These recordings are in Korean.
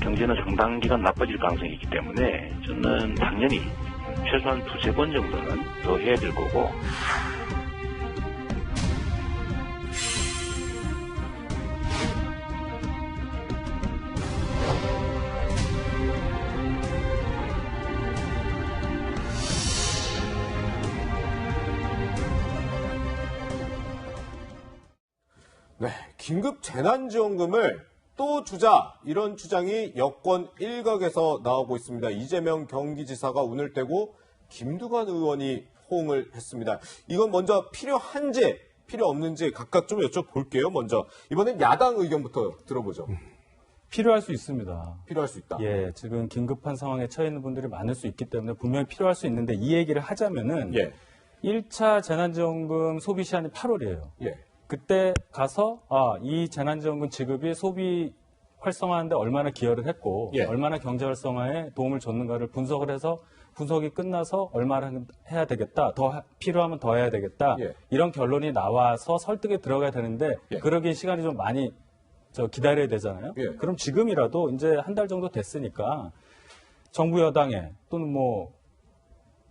경제는 상당 기간 나빠질 가능성이 있기 때문에 저는 당연히 최소한 두세 번 정도는 더 해야 될 거고. 네, 긴급 재난지원금을 또 주자, 이런 주장이 여권 일각에서 나오고 있습니다. 이재명 경기지사가 운을 떼고 김두관 의원이 호응을 했습니다. 이건 먼저 필요한지 필요 없는지 각각 좀 여쭤볼게요. 먼저 이번엔 야당 의견부터 들어보죠. 필요할 수 있습니다. 필요할 수 있다. 예, 지금 긴급한 상황에 처해 있는 분들이 많을 수 있기 때문에 분명히 필요할 수 있는데 이 얘기를 하자면은 1차 재난지원금 소비 시한이 8월이에요. 그때 가서 이 재난지원금 지급이 소비 활성화하는데 얼마나 기여를 했고 얼마나 경제 활성화에 도움을 줬는가를 분석을 해서 분석이 끝나서 얼마나 해야 되겠다, 더 필요하면 더 해야 되겠다 이런 결론이 나와서 설득에 들어가야 되는데 그러기엔 시간이 좀 많이 기다려야 되잖아요. 그럼 지금이라도 이제 한 달 정도 됐으니까 정부 여당에 또는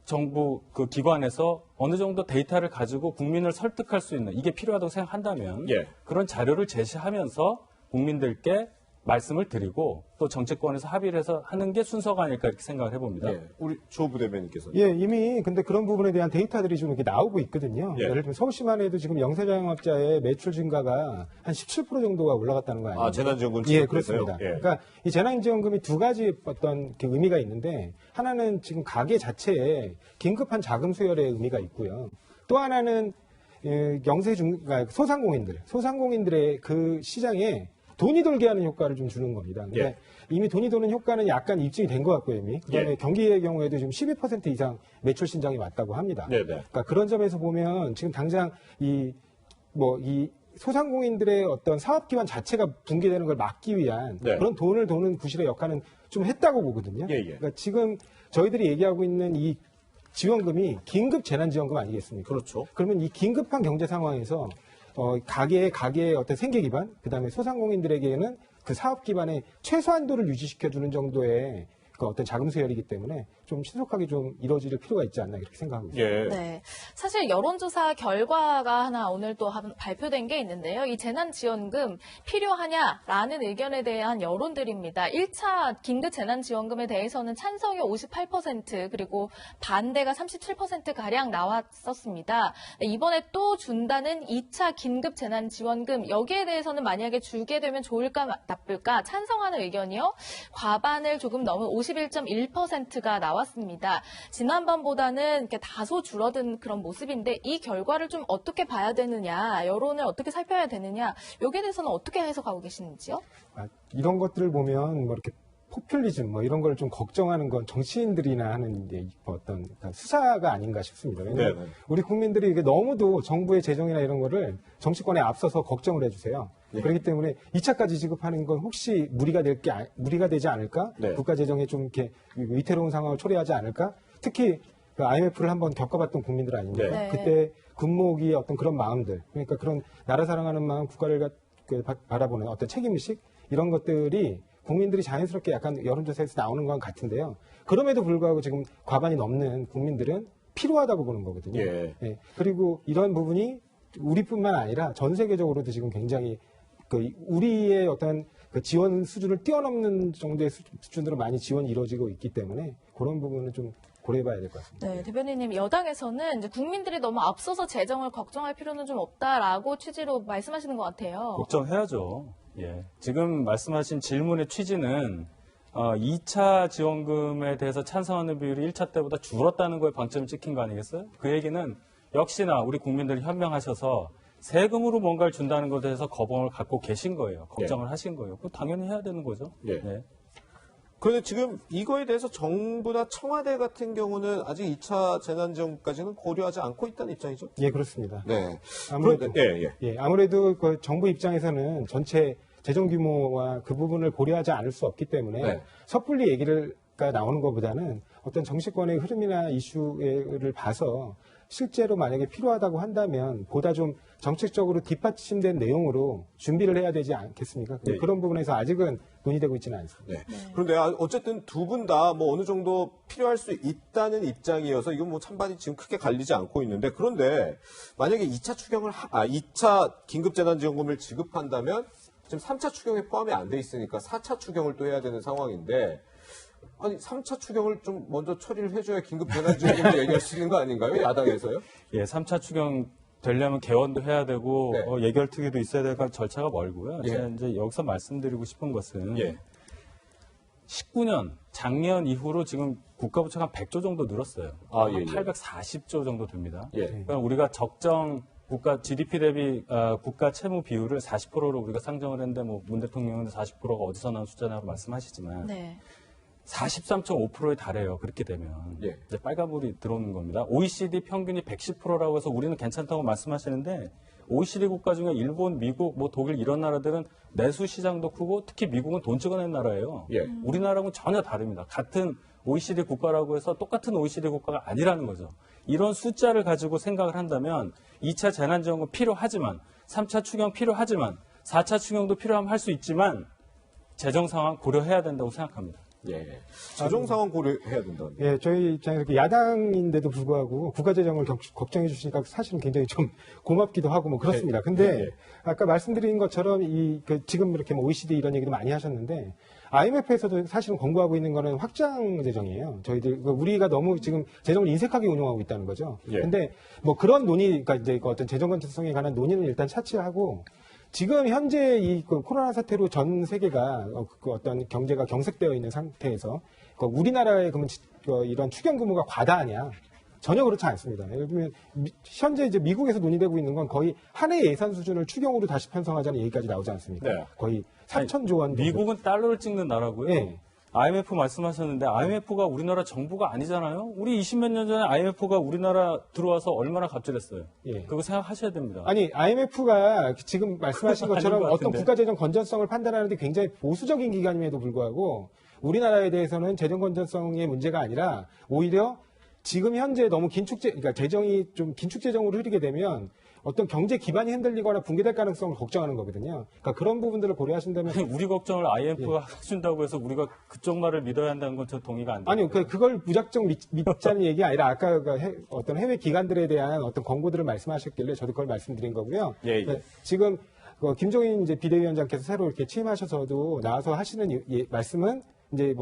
정부 그 기관에서 어느 정도 데이터를 가지고 국민을 설득할 수 있는 이게 필요하다고 생각한다면 그런 자료를 제시하면서 국민들께 말씀을 드리고 또 정치권에서 합의를 해서 하는 게 순서가 아닐까 이렇게 생각을 해봅니다. 우리 조 부대변인께서. 이미 근데 그런 부분에 대한 데이터들이 좀 이렇게 나오고 있거든요. 예를 들면 서울시만 해도 지금 영세자영업자의 매출 증가가 한 17% 정도가 올라갔다는 거 아니에요? 재난지원금 그렇습니다. 그러니까 이 재난지원금이 두 가지 어떤 의미가 있는데 하나는 지금 가계 자체에 긴급한 자금 수혈의 의미가 있고요. 또 하나는 그러니까 소상공인들의 그 시장에 돈이 돌게 하는 효과를 좀 주는 겁니다. 근데 이미 돈이 도는 효과는 약간 입증이 된 것 같고요, 이미. 그다음에 경기의 경우에도 지금 12% 이상 매출 신장이 왔다고 합니다. 그러니까 그런 점에서 보면 지금 당장 이 소상공인들의 어떤 사업기반 자체가 붕괴되는 걸 막기 위한 그런 돈을 도는 구실의 역할은 좀 했다고 보거든요. 그러니까 지금 저희들이 얘기하고 있는 이 지원금이 긴급 재난지원금 아니겠습니까? 그렇죠. 그러면 이 긴급한 경제 상황에서 가게의 어떤 생계 기반, 그 다음에 소상공인들에게는 그 사업 기반의 최소한도를 유지시켜주는 정도의 그 어떤 자금 수혈이기 때문에 좀 신속하게 좀 이루어질 필요가 있지 않나 이렇게 생각하고 있습니다. 네, 사실 여론조사 결과가 하나 오늘 또 발표된 게 있는데요. 이 재난지원금 필요하냐라는 의견에 대한 여론들입니다. 1차 긴급 재난지원금에 대해서는 찬성이 58% 그리고 반대가 37%가량 나왔었습니다. 이번에 또 준다는 2차 긴급 재난지원금 여기에 대해서는 만약에 주게 되면 좋을까 나쁠까 찬성하는 의견이요. 과반을 조금 넘은 51.1%가 나왔습니다. 지난번보다는 이렇게 다소 줄어든 그런 모습인데 이 결과를 좀 어떻게 봐야 되느냐, 여론을 어떻게 살펴야 되느냐, 여기에 대해서는 어떻게 해석하고 계시는지요? 이런 것들을 보면 이렇게 포퓰리즘 이런 걸 좀 걱정하는 건 정치인들이나 하는 이제 어떤 수사가 아닌가 싶습니다. 왜냐하면 우리 국민들이 이게 너무도 정부의 재정이나 이런 거를 정치권에 앞서서 걱정을 해주세요. 그렇기 때문에 2차까지 지급하는 건 혹시 무리가 되지 않을까? 국가 재정에 좀 이렇게 위태로운 상황을 초래하지 않을까? 특히 그 IMF를 한번 겪어봤던 국민들 아닙니까? 그때 군목이 어떤 그런 마음들, 그러니까 그런 나라 사랑하는 마음, 국가를 바라보는 어떤 책임의식 이런 것들이 국민들이 자연스럽게 약간 여론조사에서 나오는 건 같은데요. 그럼에도 불구하고 지금 과반이 넘는 국민들은 필요하다고 보는 거거든요. 그리고 이런 부분이 우리뿐만 아니라 전 세계적으로도 지금 굉장히 우리의 어떤 그 지원 수준을 뛰어넘는 정도의 수준으로 많이 지원이 이루어지고 있기 때문에 그런 부분은 좀 고려해봐야 될 것 같습니다. 네, 대변인님, 여당에서는 이제 국민들이 너무 앞서서 재정을 걱정할 필요는 좀 없다라고 취지로 말씀하시는 것 같아요. 걱정해야죠. 지금 말씀하신 질문의 취지는 2차 지원금에 대해서 찬성하는 비율이 1차 때보다 줄었다는 거에 방점을 찍힌 거 아니겠어요? 그 얘기는 역시나 우리 국민들이 현명하셔서 세금으로 뭔가를 준다는 것에 대해서 거부감을 갖고 계신 거예요. 걱정을 하신 거예요. 그거 당연히 해야 되는 거죠. 그런데 지금 이거에 대해서 정부나 청와대 같은 경우는 아직 2차 재난지원금까지는 고려하지 않고 있다는 입장이죠? 그렇습니다. 아무래도 그 정부 입장에서는 전체 재정 규모와 그 부분을 고려하지 않을 수 없기 때문에 섣불리 얘기가 나오는 것보다는 어떤 정치권의 흐름이나 이슈를 봐서 실제로 만약에 필요하다고 한다면 보다 좀 정책적으로 뒷받침된 내용으로 준비를 해야 되지 않겠습니까? 네. 그런 부분에서 아직은 논의되고 있지는 않습니다. 네. 그런데 어쨌든 두 분 다 뭐 어느 정도 필요할 수 있다는 입장이어서 이건 뭐 찬반이 지금 크게 갈리지 않고 있는데 그런데 만약에 2차 긴급재난지원금을 지급한다면 지금 3차 추경에 포함이 안 돼 있으니까 4차 추경을 또 해야 되는 상황인데 아니 3차 추경을 좀 먼저 처리를 해줘야 긴급재난지원금을 얘기할 수 있는 거 아닌가요? 야당에서요? 예, 3차 추경 되려면 개원도 해야 되고 네. 예결특위도 있어야 될 절차가 멀고요. 예. 제가 이제 여기서 말씀드리고 싶은 것은 예. 19년 작년 이후로 지금 국가부채가 한 100조 정도 늘었어요. 아, 예, 예. 840조 정도 됩니다. 예. 그러니까 우리가 적정 국가 GDP 대비 국가 채무 비율을 40%로 우리가 상정을 했는데 뭐 문 대통령은 40%가 어디서 나온 숫자냐고 말씀하시지만 네. 43.5%에 달해요. 그렇게 되면 예. 이제 빨간불이 들어오는 겁니다. OECD 평균이 110%라고 해서 우리는 괜찮다고 말씀하시는데 OECD 국가 중에 일본, 미국, 뭐 독일 이런 나라들은 내수 시장도 크고 특히 미국은 돈 찍어낸 나라예요. 예. 우리나라하고는 전혀 다릅니다. 같은 OECD 국가라고 해서 똑같은 OECD 국가가 아니라는 거죠. 이런 숫자를 가지고 생각을 한다면 2차 재난지원금 필요하지만 3차 추경 필요하지만 4차 추경도 필요하면 할 수 있지만 재정 상황 고려해야 된다고 생각합니다. 예. 재정 상황 고려해야 된다. 예, 저희 입장에서 야당인데도 불구하고 국가재정을 걱정해 주시니까 사실은 굉장히 좀 고맙기도 하고 뭐 그렇습니다. 근데 예. 아까 말씀드린 것처럼 지금 이렇게 뭐 OECD 이런 얘기도 많이 하셨는데 IMF에서도 사실은 권고하고 있는 거는 확장 재정이에요. 저희들 우리가 너무 지금 재정을 인색하게 운용하고 있다는 거죠. 예. 근데 뭐 그런 논의, 그러니까 이제 어떤 재정 건전성에 관한 논의는 일단 차치하고 지금 현재 이 코로나 사태로 전 세계가 어떤 경제가 경색되어 있는 상태에서 우리나라의 그러면 이런 추경 규모가 과다하냐? 전혀 그렇지 않습니다. 예를 들면 현재 이제 미국에서 논의되고 있는 건 거의 한 해 예산 수준을 추경으로 다시 편성하자는 얘기까지 나오지 않습니까? 네. 거의 3천조 원. 미국은 달러를 찍는 나라고요. 네. IMF 말씀하셨는데 IMF가 우리나라 정부가 아니잖아요. 우리 20몇 년 전에 IMF가 우리나라 들어와서 얼마나 갑질했어요. 예. 그거 생각하셔야 됩니다. 아니 IMF가 지금 말씀하신 것처럼 아닌 것 어떤 같은데. 국가재정 건전성을 판단하는데 굉장히 보수적인 기관임에도 불구하고 우리나라에 대해서는 재정 건전성의 문제가 아니라 오히려 지금 현재 너무 그러니까 재정이 좀 긴축 재정으로 흐르게 되면 어떤 경제 기반이 흔들리거나 붕괴될 가능성을 걱정하는 거거든요. 그러니까 그런 부분들을 고려하신다면 우리 걱정을 IMF가 해준다고 해서 우리가 그쪽 말을 믿어야 한다는 건 저 동의가 안 돼요. 아니요, 그걸 무작정 믿자는 얘기 아니라 아까 어떤 해외 기관들에 대한 어떤 권고들을 말씀하셨길래 저도 그걸 말씀드린 거고요. 예, 예. 네, 지금 김종인 이제 비대위원장께서 새로 이렇게 취임하셔서도 나와서 하시는 말씀은 이제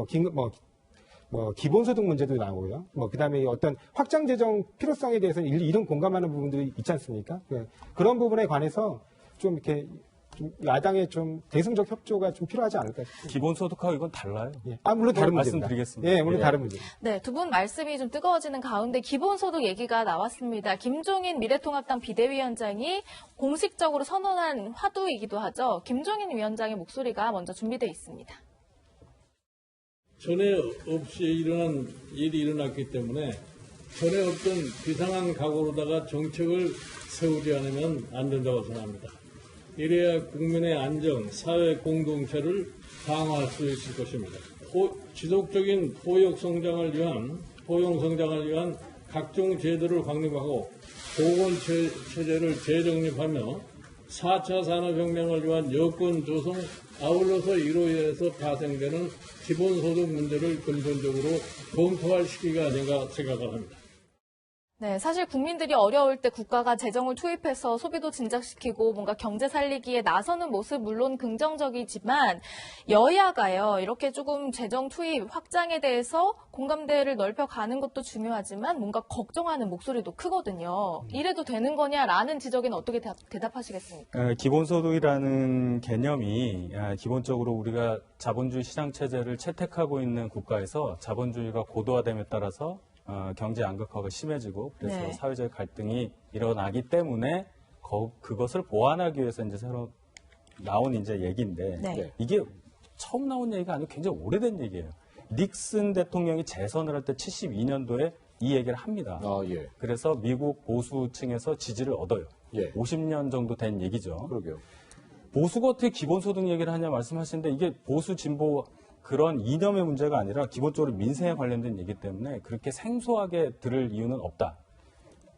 기본소득 문제도 나오고요. 그다음에 어떤 확장 재정 필요성에 대해서는 이런 공감하는 부분들이 있지 않습니까? 네, 그런 부분에 관해서 좀 이렇게 좀 야당의 좀 대승적 협조가 좀 필요하지 않을까 싶습니다. 기본소득하고 이건 달라요. 예. 물론 다른 문제입니다. 말씀드리겠습니다. 예, 물론 예. 다른 문제. 네, 두 분 말씀이 좀 뜨거워지는 가운데 기본소득 얘기가 나왔습니다. 김종인 미래통합당 비대위원장이 공식적으로 선언한 화두이기도 하죠. 김종인 위원장의 목소리가 먼저 준비되어 있습니다. 전에 없이 일어난 일이 일어났기 때문에 전에 없던 비상한 각오로다가 정책을 세우지 않으면 안 된다고 생각합니다. 이래야 국민의 안정, 사회 공동체를 강화할 수 있을 것입니다. 지속적인 포용 성장을 위한 각종 제도를 확립하고 보건체제를 재정립하며 4차 산업혁명을 위한 여건 조성, 아울러서 이로 인해서 파생되는 기본소득 문제를 근본적으로 검토할 시기가 아닌가 생각을 합니다. 네, 사실 국민들이 어려울 때 국가가 재정을 투입해서 소비도 진작시키고 뭔가 경제 살리기에 나서는 모습 물론 긍정적이지만 여야가요, 이렇게 조금 재정 투입 확장에 대해서 공감대를 넓혀가는 것도 중요하지만 뭔가 걱정하는 목소리도 크거든요. 이래도 되는 거냐라는 지적에는 어떻게 대답하시겠습니까? 기본소득이라는 개념이 기본적으로 우리가 자본주의 시장체제를 채택하고 있는 국가에서 자본주의가 고도화됨에 따라서 경제 양극화가 심해지고 그래서 네. 사회적 갈등이 일어나기 때문에 그것을 보완하기 위해서 이제 새로 나온 이제 얘기인데 네. 이게 처음 나온 얘기가 아니고 굉장히 오래된 얘기예요. 닉슨 대통령이 재선을 할 때 72년도에 이 얘기를 합니다. 예. 그래서 미국 보수층에서 지지를 얻어요. 예. 50년 정도 된 얘기죠. 그러게요. 보수가 어떻게 기본소득 얘기를 하냐 말씀하시는데 이게 보수 진보 그런 이념의 문제가 아니라 기본적으로 민생에 관련된 얘기 때문에 그렇게 생소하게 들을 이유는 없다.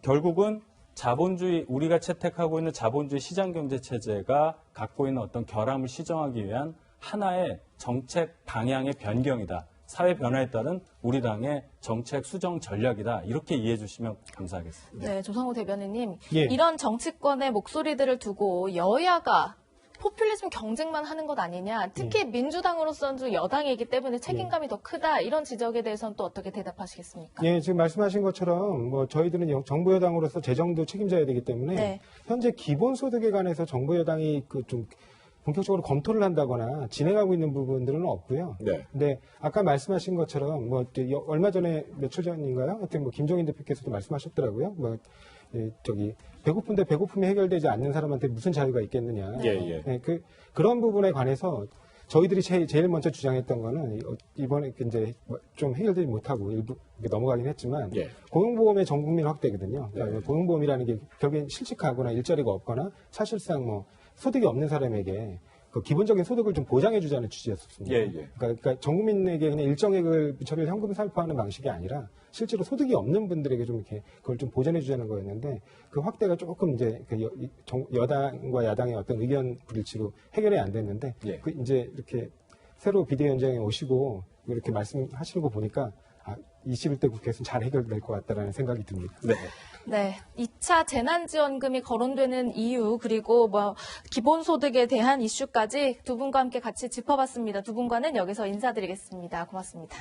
결국은 자본주의, 우리가 채택하고 있는 자본주의 시장경제 체제가 갖고 있는 어떤 결함을 시정하기 위한 하나의 정책 방향의 변경이다. 사회 변화에 따른 우리 당의 정책 수정 전략이다. 이렇게 이해해 주시면 감사하겠습니다. 네, 조성호 대변인님. 예. 이런 정치권의 목소리들을 두고 여야가 포퓰리즘 경쟁만 하는 것 아니냐. 특히 민주당으로서는 여당이기 때문에 책임감이 더 크다. 이런 지적에 대해서는 또 어떻게 대답하시겠습니까? 예, 지금 말씀하신 것처럼 뭐 저희들은 정부 여당으로서 재정도 책임져야 되기 때문에 네. 현재 기본소득에 관해서 정부 여당이 그 좀 본격적으로 검토를 한다거나 진행하고 있는 부분들은 없고요. 네. 근데 아까 말씀하신 것처럼 뭐 얼마 전에 며칠 전인가요? 하여튼 뭐 김종인 대표께서도 말씀하셨더라고요. 뭐 배고픈데 배고픔이 해결되지 않는 사람한테 무슨 자유가 있겠느냐. 예. 네, 그런 부분에 관해서 저희들이 제일 먼저 주장했던 거는 이번에 이제 좀 해결되지 못하고 일부 넘어가긴 했지만 예. 고용보험의 전 국민 확대거든요. 그러니까 고용보험이라는 게 결국엔 실직하거나 일자리가 없거나 사실상 뭐 소득이 없는 사람에게 그 기본적인 소득을 좀 보장해주자는 취지였습니다. 예. 그러니까 전 국민에게 그냥 일정액을 처리를 현금 살포하는 방식이 아니라 실제로 소득이 없는 분들에게 좀 이렇게 그걸 좀 보전해주자는 거였는데 그 확대가 조금 이제 여당과 야당의 어떤 의견 불일치로 해결이 안 됐는데 예. 이제 이렇게 새로 비대위원장에 오시고 이렇게 말씀하시는 거 보니까 21대 국회에서는 잘 해결될 것 같다라는 생각이 듭니다. 네. 네. 2차 재난지원금이 거론되는 이유, 그리고 기본소득에 대한 이슈까지 두 분과 함께 같이 짚어봤습니다. 두 분과는 여기서 인사드리겠습니다. 고맙습니다.